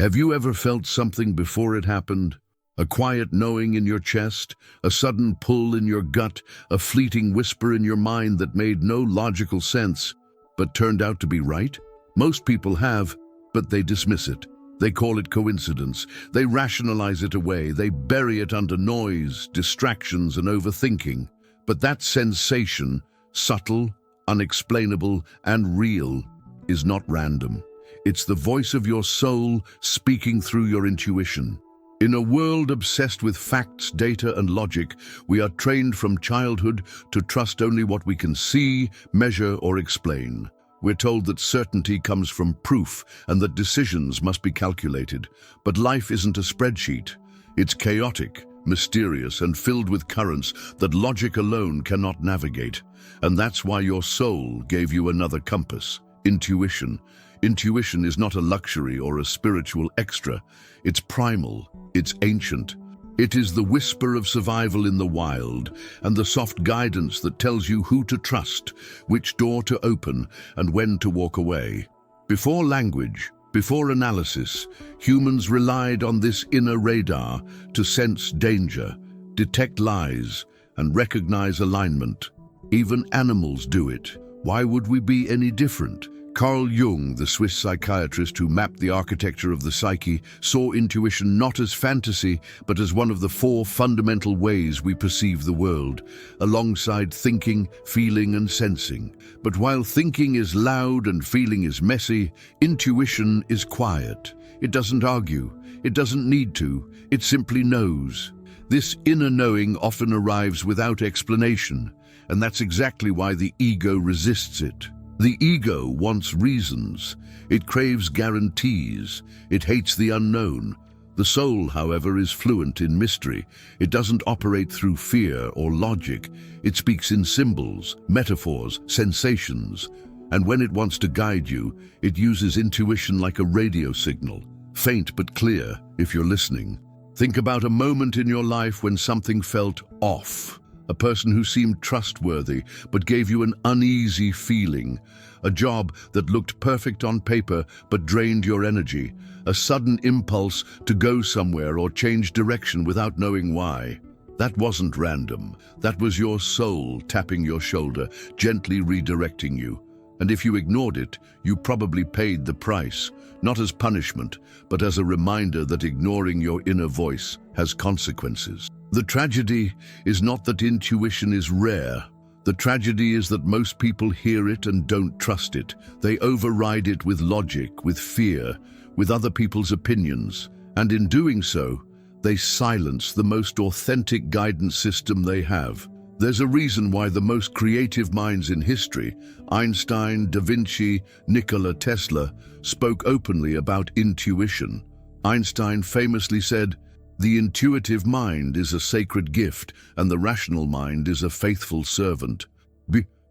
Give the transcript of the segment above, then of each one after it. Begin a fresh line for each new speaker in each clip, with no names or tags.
Have you ever felt something before it happened? A quiet knowing in your chest, a sudden pull in your gut, a fleeting whisper in your mind that made no logical sense, but turned out to be right? Most people have, but they dismiss it. They call it coincidence. They rationalize it away. They bury it under noise, distractions, and overthinking. But that sensation, subtle, unexplainable, and real, is not random. It's the voice of your soul speaking through your intuition. In a world obsessed with facts, data, and logic, we are trained from childhood to trust only what we can see, measure, or explain. We're told that certainty comes from proof and that decisions must be calculated. But life isn't a spreadsheet. It's chaotic, mysterious, and filled with currents that logic alone cannot navigate. And that's why your soul gave you another compass: intuition. Intuition is not a luxury or a spiritual extra. It's primal, it's ancient. It is the whisper of survival in the wild and the soft guidance that tells you who to trust, which door to open, and when to walk away. Before language, before analysis, humans relied on this inner radar to sense danger, detect lies, and recognize alignment. Even animals do it. Why would we be any different? Carl Jung, the Swiss psychiatrist who mapped the architecture of the psyche, saw intuition not as fantasy, but as one of the four fundamental ways we perceive the world, alongside thinking, feeling, and sensing. But while thinking is loud and feeling is messy, intuition is quiet. It doesn't argue. It doesn't need to. It simply knows. This inner knowing often arrives without explanation, and that's exactly why the ego resists it. The ego wants reasons. It craves guarantees. It hates the unknown. The soul, however, is fluent in mystery. It doesn't operate through fear or logic. It speaks in symbols, metaphors, sensations. And when it wants to guide you, it uses intuition like a radio signal, faint but clear if you're listening. Think about a moment in your life when something felt off. A person who seemed trustworthy but gave you an uneasy feeling. A job that looked perfect on paper but drained your energy. A sudden impulse to go somewhere or change direction without knowing why. That wasn't random. That was your soul tapping your shoulder, gently redirecting you. And if you ignored it, you probably paid the price, not as punishment, but as a reminder that ignoring your inner voice has consequences. The tragedy is not that intuition is rare. The tragedy is that most people hear it and don't trust it. They override it with logic, with fear, with other people's opinions. And in doing so, they silence the most authentic guidance system they have. There's a reason why the most creative minds in history, Einstein, Da Vinci, Nikola Tesla, spoke openly about intuition. Einstein famously said, "The intuitive mind is a sacred gift, and the rational mind is a faithful servant."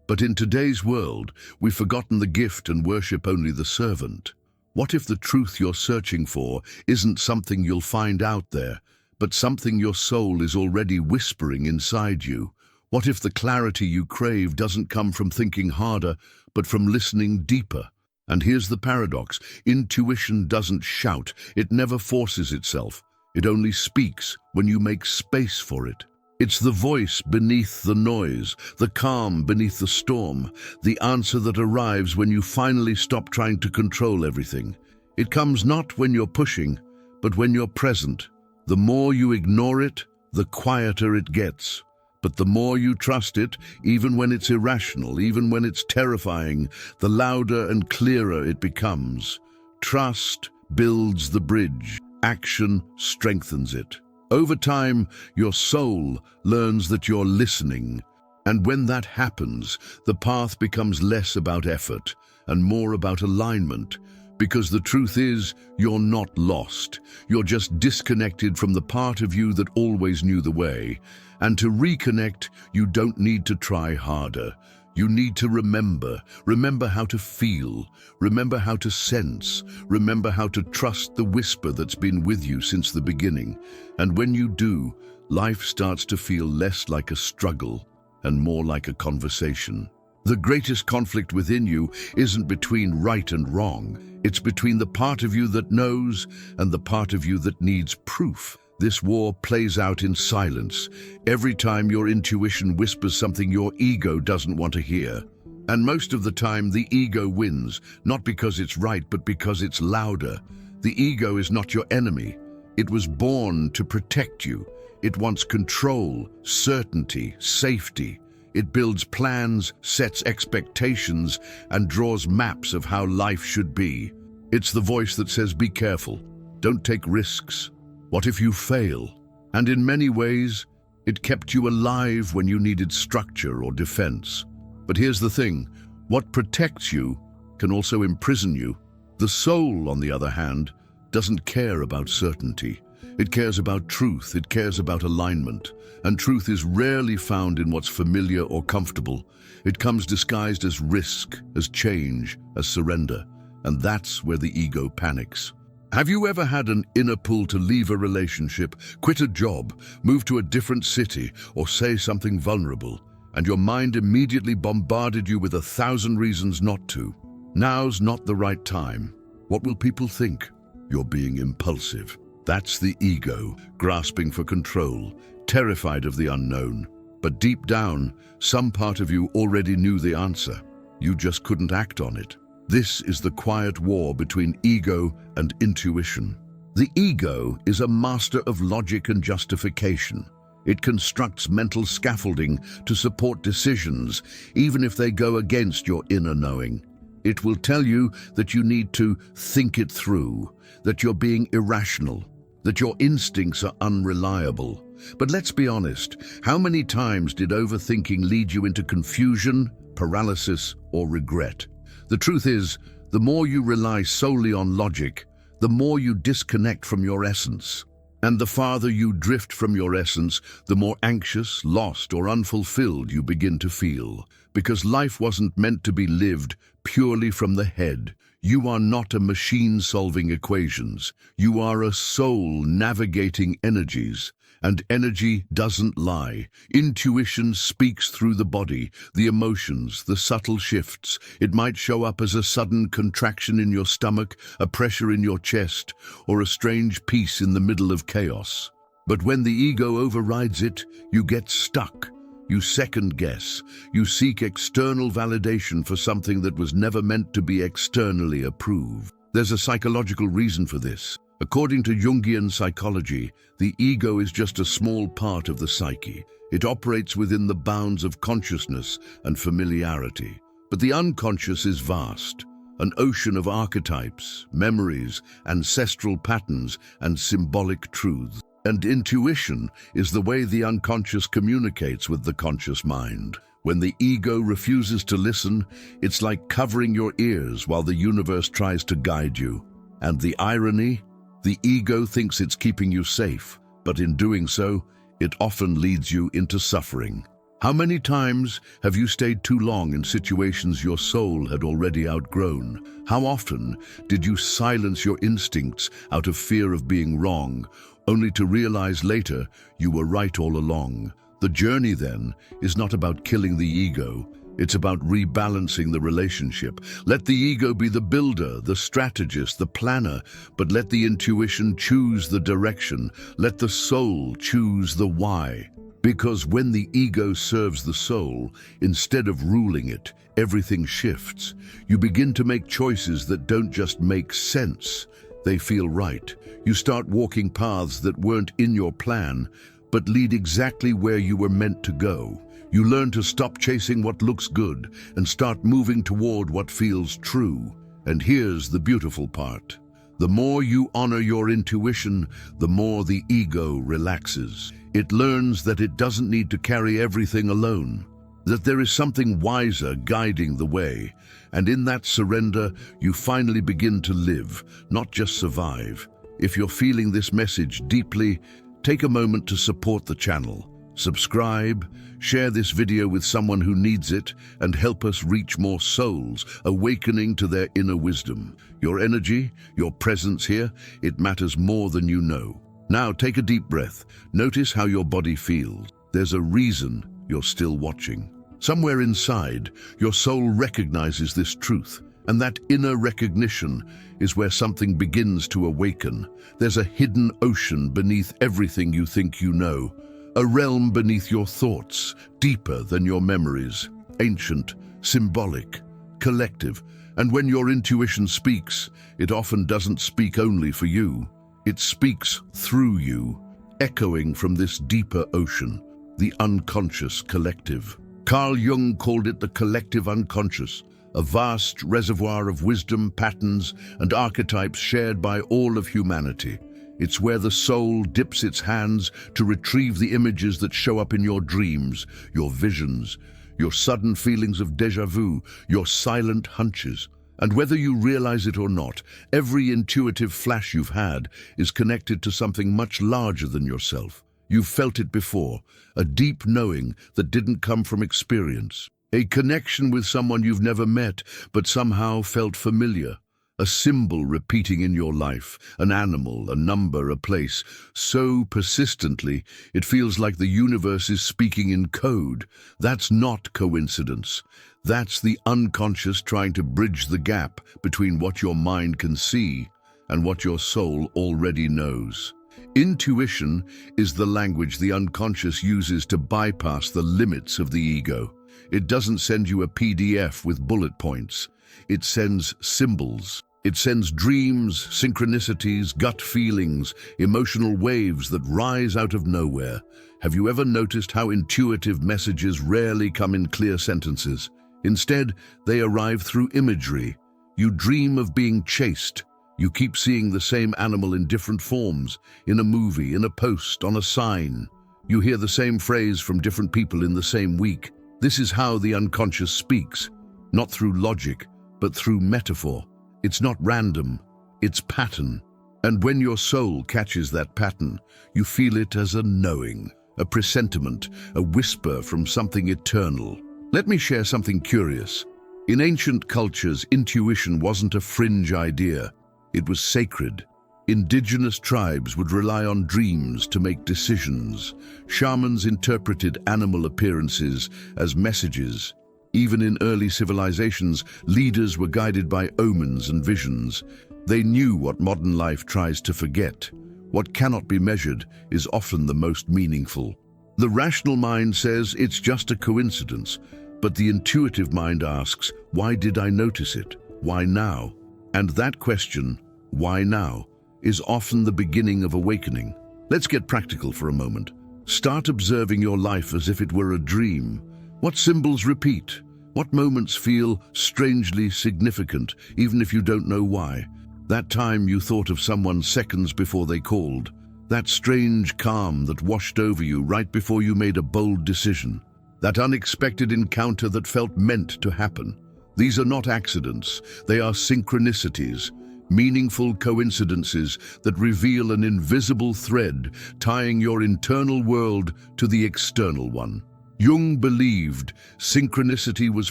But in today's world, we've forgotten the gift and worship only the servant. What if the truth you're searching for isn't something you'll find out there, but something your soul is already whispering inside you? What if the clarity you crave doesn't come from thinking harder, but from listening deeper? And here's the paradox. Intuition doesn't shout. It never forces itself. It only speaks when you make space for it. It's the voice beneath the noise, the calm beneath the storm, the answer that arrives when you finally stop trying to control everything. It comes not when you're pushing, but when you're present. The more you ignore it, the quieter it gets. But the more you trust it, even when it's irrational, even when it's terrifying, the louder and clearer it becomes. Trust builds the bridge. Action strengthens it. Over time, your soul learns that you're listening. And when that happens, the path becomes less about effort and more about alignment. Because the truth is, you're not lost. You're just disconnected from the part of you that always knew the way. And to reconnect, you don't need to try harder. You need to remember how to feel, remember how to sense, remember how to trust the whisper that's been with you since the beginning. And when you do, life starts to feel less like a struggle and more like a conversation. The greatest conflict within you isn't between right and wrong. It's between the part of you that knows and the part of you that needs proof. This war plays out in silence, every time your intuition whispers something your ego doesn't want to hear. And most of the time, the ego wins, not because it's right, but because it's louder. The ego is not your enemy. It was born to protect you. It wants control, certainty, safety. It builds plans, sets expectations, and draws maps of how life should be. It's the voice that says, be careful, don't take risks. What if you fail? And in many ways, it kept you alive when you needed structure or defense. But here's the thing, what protects you can also imprison you. The soul, on the other hand, doesn't care about certainty. It cares about truth, it cares about alignment. And truth is rarely found in what's familiar or comfortable. It comes disguised as risk, as change, as surrender. And that's where the ego panics. Have you ever had an inner pull to leave a relationship, quit a job, move to a different city, or say something vulnerable, and your mind immediately bombarded you with 1,000 reasons not to? Now's not the right time. What will people think? You're being impulsive. That's the ego, grasping for control, terrified of the unknown. But deep down, some part of you already knew the answer. You just couldn't act on it. This is the quiet war between ego and intuition. The ego is a master of logic and justification. It constructs mental scaffolding to support decisions, even if they go against your inner knowing. It will tell you that you need to think it through, that you're being irrational, that your instincts are unreliable. But let's be honest, how many times did overthinking lead you into confusion, paralysis, or regret? The truth is, the more you rely solely on logic, the more you disconnect from your essence. And the farther you drift from your essence, the more anxious, lost, or unfulfilled you begin to feel. Because life wasn't meant to be lived purely from the head. You are not a machine solving equations. You are a soul navigating energies. And energy doesn't lie. Intuition speaks through the body, the emotions, the subtle shifts. It might show up as a sudden contraction in your stomach, a pressure in your chest, or a strange peace in the middle of chaos. But when the ego overrides it, you get stuck. You second guess. You seek external validation for something that was never meant to be externally approved. There's a psychological reason for this. According to Jungian psychology, the ego is just a small part of the psyche. It operates within the bounds of consciousness and familiarity. But the unconscious is vast, an ocean of archetypes, memories, ancestral patterns, and symbolic truths. And intuition is the way the unconscious communicates with the conscious mind. When the ego refuses to listen, it's like covering your ears while the universe tries to guide you. And the irony? The ego thinks it's keeping you safe, but in doing so, it often leads you into suffering. How many times have you stayed too long in situations your soul had already outgrown? How often did you silence your instincts out of fear of being wrong, only to realize later you were right all along? The journey, then, is not about killing the ego. It's about rebalancing the relationship. Let the ego be the builder, the strategist, the planner, but let the intuition choose the direction. Let the soul choose the why. Because when the ego serves the soul, instead of ruling it, everything shifts. You begin to make choices that don't just make sense, they feel right. You start walking paths that weren't in your plan, but lead exactly where you were meant to go. You learn to stop chasing what looks good and start moving toward what feels true. And here's the beautiful part. The more you honor your intuition, the more the ego relaxes. It learns that it doesn't need to carry everything alone, that there is something wiser guiding the way. And in that surrender, you finally begin to live, not just survive. If you're feeling this message deeply, take a moment to support the channel. Subscribe, share this video with someone who needs it, and help us reach more souls, awakening to their inner wisdom. Your energy, your presence here, it matters more than you know. Now take a deep breath. Notice how your body feels. There's a reason you're still watching. Somewhere inside, your soul recognizes this truth, and that inner recognition is where something begins to awaken. There's a hidden ocean beneath everything you think you know, a realm beneath your thoughts, deeper than your memories, ancient, symbolic, collective. And when your intuition speaks, it often doesn't speak only for you. It speaks through you, echoing from this deeper ocean, the unconscious collective. Carl Jung called it the collective unconscious, a vast reservoir of wisdom, patterns, and archetypes shared by all of humanity. It's where the soul dips its hands to retrieve the images that show up in your dreams, your visions, your sudden feelings of déjà vu, your silent hunches. And whether you realize it or not, every intuitive flash you've had is connected to something much larger than yourself. You've felt it before, a deep knowing that didn't come from experience. A connection with someone you've never met, but somehow felt familiar. A symbol repeating in your life, an animal, a number, a place, so persistently it feels like the universe is speaking in code. That's not coincidence. That's the unconscious trying to bridge the gap between what your mind can see and what your soul already knows. Intuition is the language the unconscious uses to bypass the limits of the ego. It doesn't send you a PDF with bullet points. It sends symbols. It sends dreams, synchronicities, gut feelings, emotional waves that rise out of nowhere. Have you ever noticed how intuitive messages rarely come in clear sentences? Instead, they arrive through imagery. You dream of being chased. You keep seeing the same animal in different forms, in a movie, in a post, on a sign. You hear the same phrase from different people in the same week. This is how the unconscious speaks, not through logic, but through metaphor. It's not random, it's pattern. And when your soul catches that pattern, you feel it as a knowing, a presentiment, a whisper from something eternal. Let me share something curious. In ancient cultures, intuition wasn't a fringe idea. It was sacred. Indigenous tribes would rely on dreams to make decisions. Shamans interpreted animal appearances as messages. Even in early civilizations, leaders were guided by omens and visions. They knew what modern life tries to forget. What cannot be measured is often the most meaningful. The rational mind says it's just a coincidence, but the intuitive mind asks, why did I notice it? Why now? And that question, why now, is often the beginning of awakening. Let's get practical for a moment. Start observing your life as if it were a dream. What symbols repeat? What moments feel strangely significant, even if you don't know why? That time you thought of someone seconds before they called. That strange calm that washed over you right before you made a bold decision. That unexpected encounter that felt meant to happen. These are not accidents, they are synchronicities, meaningful coincidences that reveal an invisible thread tying your internal world to the external one. Jung believed synchronicity was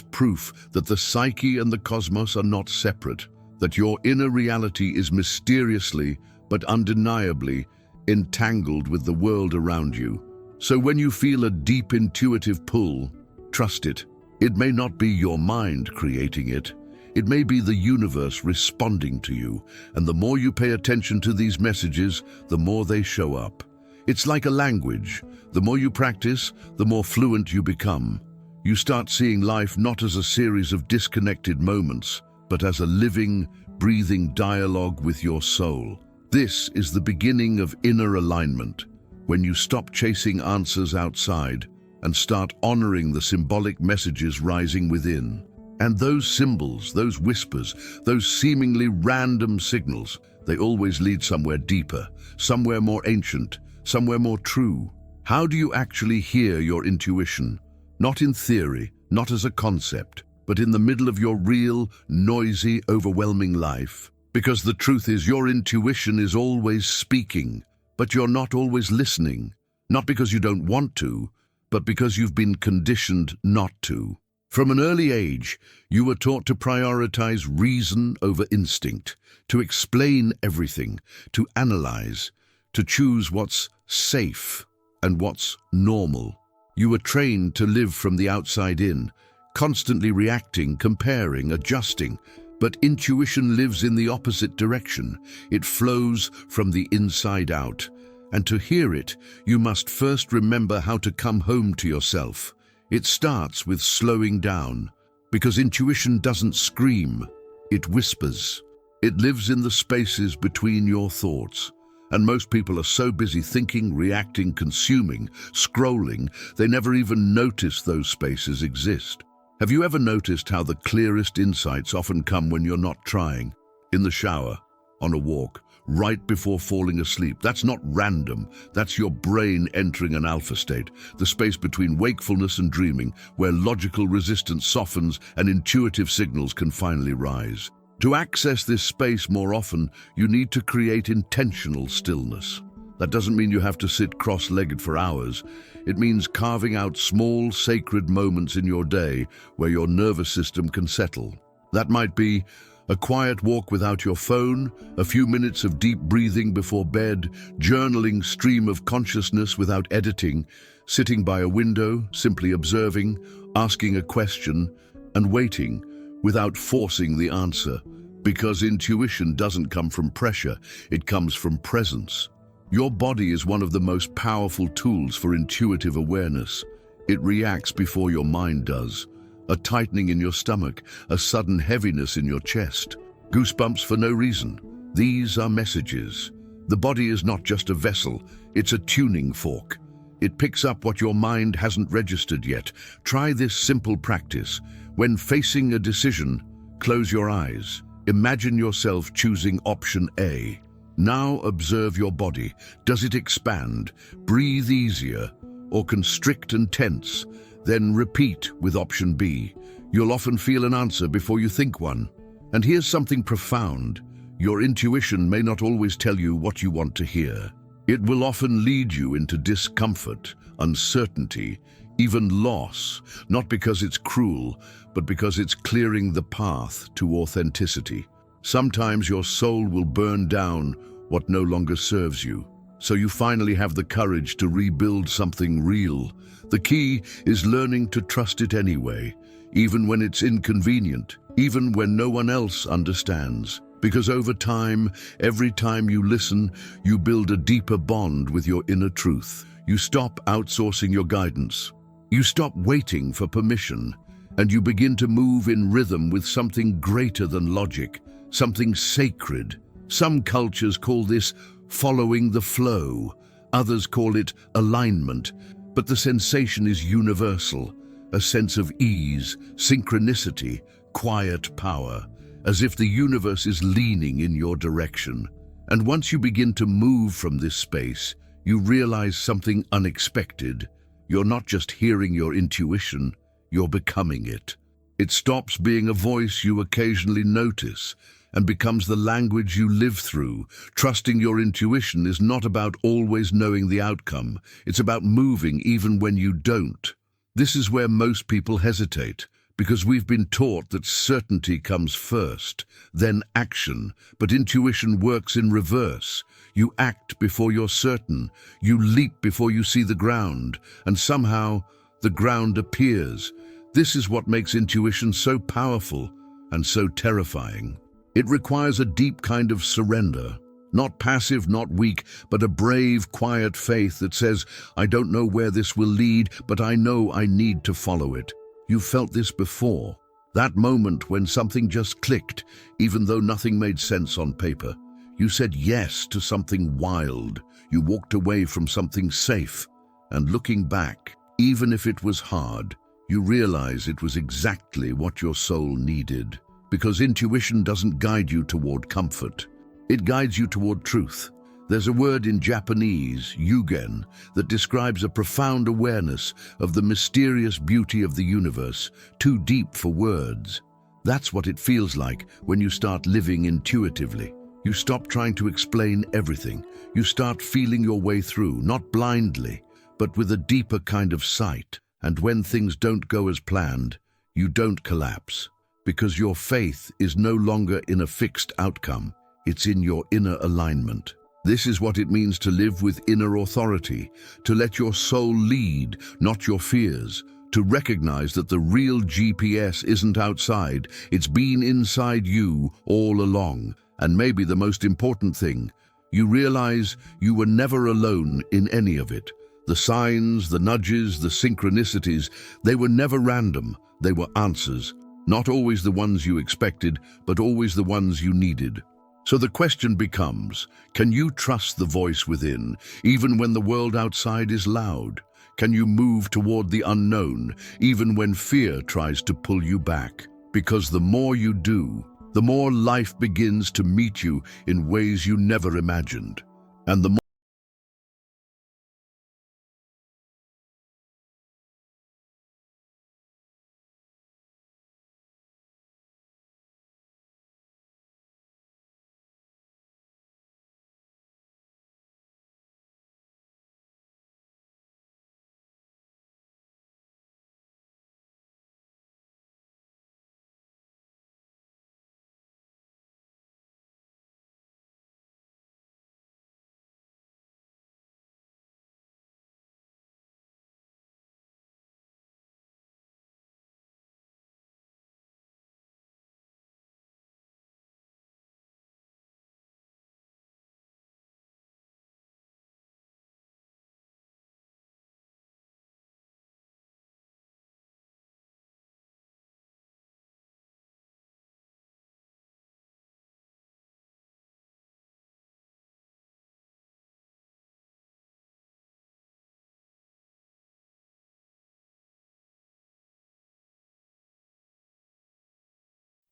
proof that the psyche and the cosmos are not separate, that your inner reality is mysteriously but undeniably entangled with the world around you. So when you feel a deep intuitive pull, trust it. It may not be your mind creating it. It may be the universe responding to you, and the more you pay attention to these messages, the more they show up. It's like a language. The more you practice, the more fluent you become. You start seeing life not as a series of disconnected moments, but as a living, breathing dialogue with your soul. This is the beginning of inner alignment, when you stop chasing answers outside and start honoring the symbolic messages rising within. And those symbols, those whispers, those seemingly random signals, they always lead somewhere deeper, somewhere more ancient, somewhere more true. How do you actually hear your intuition? Not in theory, not as a concept, but in the middle of your real, noisy, overwhelming life. Because the truth is, your intuition is always speaking, but you're not always listening. Not because you don't want to, but because you've been conditioned not to. From an early age, you were taught to prioritize reason over instinct, to explain everything, to analyze, to choose what's safe and what's normal. You were trained to live from the outside in, constantly reacting, comparing, adjusting. But intuition lives in the opposite direction. It flows from the inside out. And to hear it, you must first remember how to come home to yourself. It starts with slowing down, because intuition doesn't scream, it whispers. It lives in the spaces between your thoughts. And most people are so busy thinking, reacting, consuming, scrolling, they never even notice those spaces exist. Have you ever noticed how the clearest insights often come when you're not trying? In the shower, on a walk, right before falling asleep. That's not random. That's your brain entering an alpha state, the space between wakefulness and dreaming, where logical resistance softens and intuitive signals can finally rise. To access this space more often, you need to create intentional stillness. That doesn't mean you have to sit cross-legged for hours. It means carving out small, sacred moments in your day where your nervous system can settle. That might be a quiet walk without your phone, a few minutes of deep breathing before bed, journaling stream of consciousness without editing, sitting by a window, simply observing, asking a question, and waiting without forcing the answer. Because intuition doesn't come from pressure, it comes from presence. Your body is one of the most powerful tools for intuitive awareness. It reacts before your mind does. A tightening in your stomach, a sudden heaviness in your chest, goosebumps for no reason. These are messages. The body is not just a vessel, it's a tuning fork. It picks up what your mind hasn't registered yet. Try this simple practice. When facing a decision, close your eyes. Imagine yourself choosing option A. Now observe your body. Does it expand, breathe easier, or constrict and tense? Then repeat with option B. You'll often feel an answer before you think one. And here's something profound. Your intuition may not always tell you what you want to hear. It will often lead you into discomfort, uncertainty, even loss, not because it's cruel, but because it's clearing the path to authenticity. Sometimes your soul will burn down what no longer serves you, so you finally have the courage to rebuild something real. The key is learning to trust it anyway, even when it's inconvenient, even when no one else understands. Because over time, every time you listen, you build a deeper bond with your inner truth. You stop outsourcing your guidance. You stop waiting for permission, and you begin to move in rhythm with something greater than logic, something sacred. Some cultures call this following the flow. Others call it alignment. But the sensation is universal, a sense of ease, synchronicity, quiet power, as if the universe is leaning in your direction. And once you begin to move from this space, you realize something unexpected. You're not just hearing your intuition, you're becoming it. It stops being a voice you occasionally notice and becomes the language you live through. Trusting your intuition is not about always knowing the outcome. It's about moving even when you don't. This is where most people hesitate, because we've been taught that certainty comes first, then action. But intuition works in reverse. You act before you're certain. You leap before you see the ground, and somehow the ground appears. This is what makes intuition so powerful and so terrifying. It requires a deep kind of surrender, not passive, not weak, but a brave, quiet faith that says, I don't know where this will lead, but I know I need to follow it. You've felt this before. That moment when something just clicked, even though nothing made sense on paper. You said yes to something wild. You walked away from something safe. And looking back, even if it was hard, you realize it was exactly what your soul needed. Because intuition doesn't guide you toward comfort. It guides you toward truth. There's a word in Japanese, yugen, that describes a profound awareness of the mysterious beauty of the universe, too deep for words. That's what it feels like when you start living intuitively. You stop trying to explain everything. You start feeling your way through, not blindly, but with a deeper kind of sight. And when things don't go as planned, you don't collapse. Because your faith is no longer in a fixed outcome, it's in your inner alignment. This is what it means to live with inner authority, to let your soul lead, not your fears, to recognize that the real GPS isn't outside, it's been inside you all along. And maybe the most important thing, you realize you were never alone in any of it. The signs, the nudges, the synchronicities, they were never random, they were answers. Not always the ones you expected, but always the ones you needed. So the question becomes, can you trust the voice within, even when the world outside is loud? Can you move toward the unknown, even when fear tries to pull you back? Because the more you do, the more life begins to meet you in ways you never imagined. And the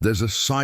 there's a side